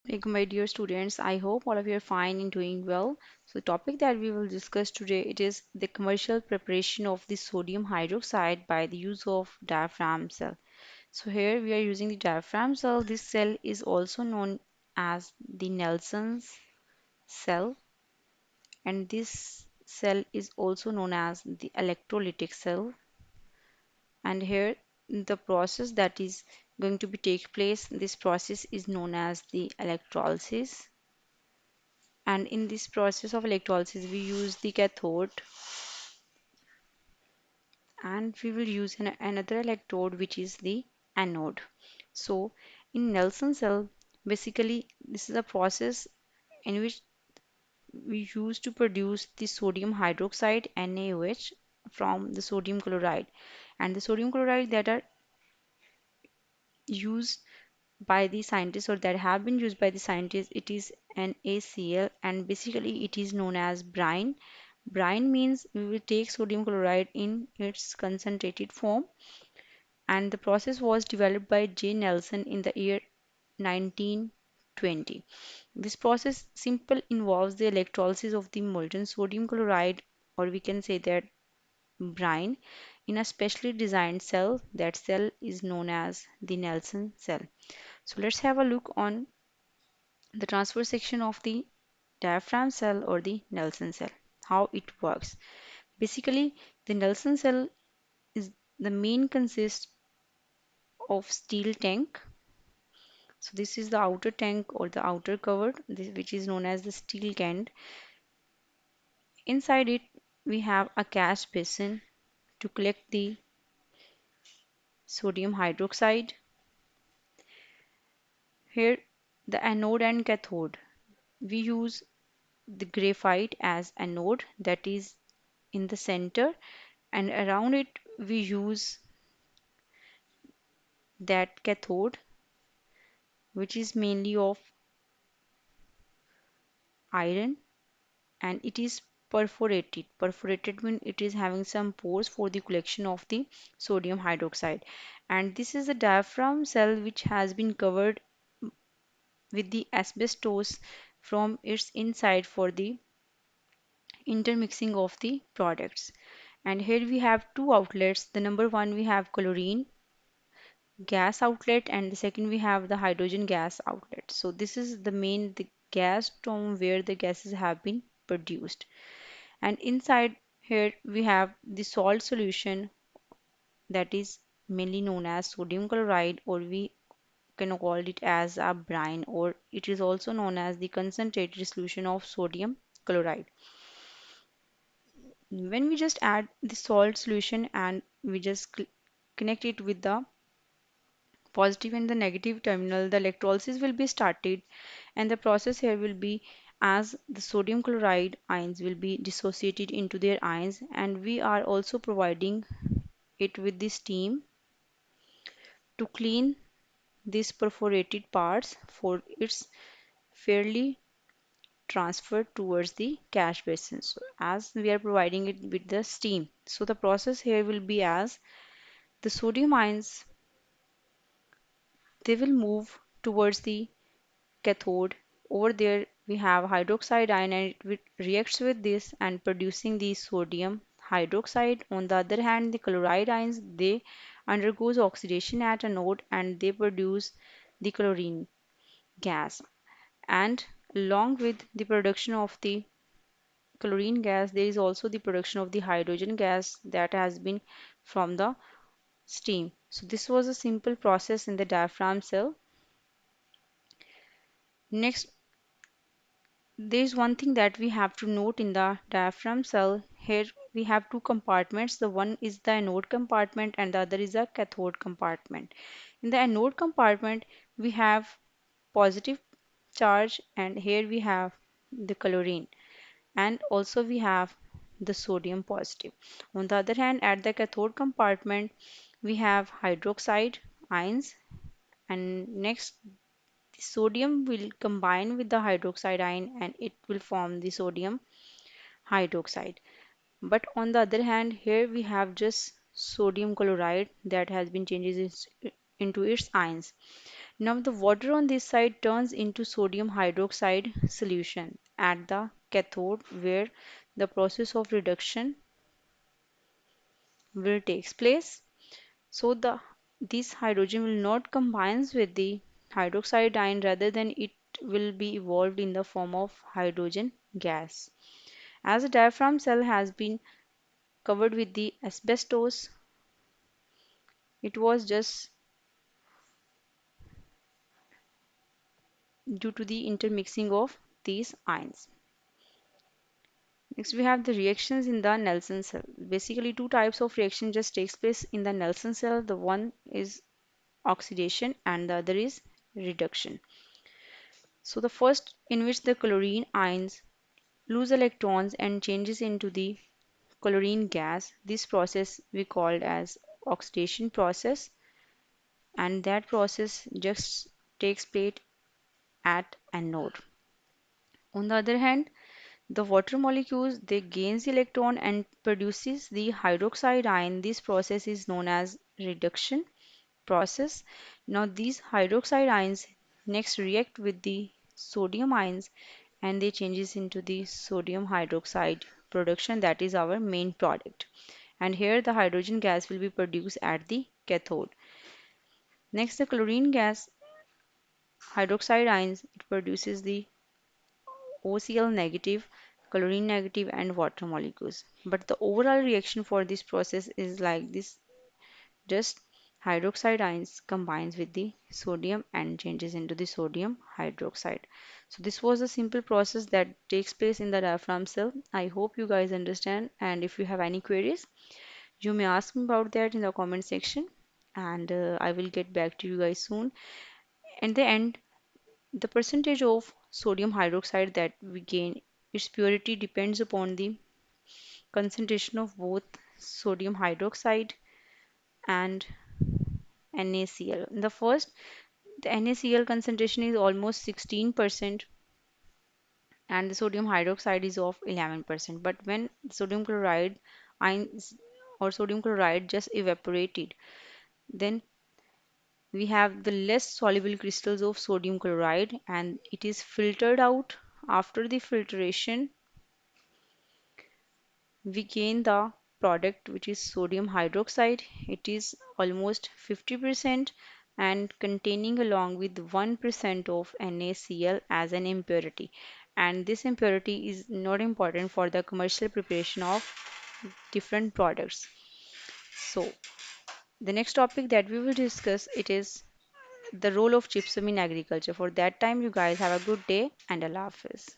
My dear students, I hope all of you are fine and doing well. So the topic that we will discuss today, it is the commercial preparation of the sodium hydroxide by the use of diaphragm cell. So here we are using the diaphragm cell. This cell is also known as the Nelson's cell, and this cell is also known as the electrolytic cell. And here the process that is going to be take place, this process is known as the electrolysis. And in this process of electrolysis, we use the cathode and we will use another electrode, which is the anode. So, in Nelson cell, basically, this is a process in which we use to produce the sodium hydroxide NaOH from the sodium chloride. And the sodium chloride that are used by the scientists or that have been used by the scientists, it is NaCl, and basically it is known as brine. Brine means we will take sodium chloride in its concentrated form, and the process was developed by J. Nelson in the year 1920. This process simple involves the electrolysis of the molten sodium chloride, or we can say that brine, in a specially designed cell. That cell is known as the Nelson cell. So let's have a look on the transfer section of the diaphragm cell or the Nelson cell, how it works. Basically, the Nelson cell is the main consists of steel tank. So this is the outer tank or the outer cover, which is known as the steel can. Inside it, we have a cache basin to collect the sodium hydroxide. Here, the anode and cathode. We use the graphite as anode, that is in the center, and around it we use that cathode, which is mainly of iron, and it is perforated means it is having some pores for the collection of the sodium hydroxide. And this is the diaphragm cell which has been covered with the asbestos from its inside for the intermixing of the products. And here we have two outlets. The number one, we have chlorine gas outlet, and the second we have the hydrogen gas outlet. So this is the gas from where the gases have been produced. And inside here we have the salt solution, that is mainly known as sodium chloride, or we can call it as a brine, or it is also known as the concentrated solution of sodium chloride. When we just add the salt solution and we just connect it with the positive and the negative terminal, the electrolysis will be started, and the process here will be as the sodium chloride ions will be dissociated into their ions, and we are also providing it with the steam to clean these perforated parts for its fairly transfer towards the cache basin. So as we are providing it with the steam, so the process here will be as the sodium ions, they will move towards the cathode. Over there we have hydroxide ion, and reacts with this and producing the sodium hydroxide. On the other hand, the chloride ions, they undergoes oxidation at anode and they produce the chlorine gas. And along with the production of the chlorine gas, there is also the production of the hydrogen gas that has been from the steam. So this was a simple process in the diaphragm cell. Next, there is one thing that we have to note in the diaphragm cell. Here we have two compartments. The one is the anode compartment and the other is a cathode compartment. In the anode compartment, we have positive charge, and here we have the chlorine, and also we have the sodium positive. On the other hand, at the cathode compartment, we have hydroxide ions, and next the sodium will combine with the hydroxide ion and it will form the sodium hydroxide. But on the other hand, here we have just sodium chloride that has been changed into its ions. Now the water on this side turns into sodium hydroxide solution at the cathode where the process of reduction will takes place. So this hydrogen will not combines with the hydroxide ion, rather than it will be evolved in the form of hydrogen gas. As the diaphragm cell has been covered with the asbestos, it was just due to the intermixing of these ions. Next, we have the reactions in the Nelson cell. Basically, two types of reaction just takes place in the Nelson cell. The one is oxidation and the other is reduction. So the first, in which the chlorine ions lose electrons and changes into the chlorine gas. This process we called as oxidation process, and that process just takes place at anode. On the other hand, the water molecules they gains the electron and produces the hydroxide ion. This process is known as reduction process. Now these hydroxide ions next react with the sodium ions and they changes into the sodium hydroxide production, that is our main product. And here the hydrogen gas will be produced at the cathode. Next, the chlorine gas hydroxide ions it produces the OCl negative, chlorine negative and water molecules. But the overall reaction for this process is like this: just hydroxide ions combines with the sodium and changes into the sodium hydroxide. So this was a simple process that takes place in the diaphragm cell. I hope you guys understand, and if you have any queries, you may ask me about that in the comment section, and I will get back to you guys soon. In the end, the percentage of sodium hydroxide that we gain, its purity depends upon the concentration of both sodium hydroxide and NaCl. In the first, the NaCl concentration is almost 16% and the sodium hydroxide is of 11%. But when sodium chloride ions or sodium chloride just evaporated, then we have the less soluble crystals of sodium chloride and it is filtered out. After the filtration, we gain the product which is sodium hydroxide. It is almost 50% and containing along with 1% of NaCl as an impurity. And this impurity is not important for the commercial preparation of different products. So the next topic that we will discuss it is the role of gypsum in agriculture. For that time, you guys have a good day and Allah Hafiz.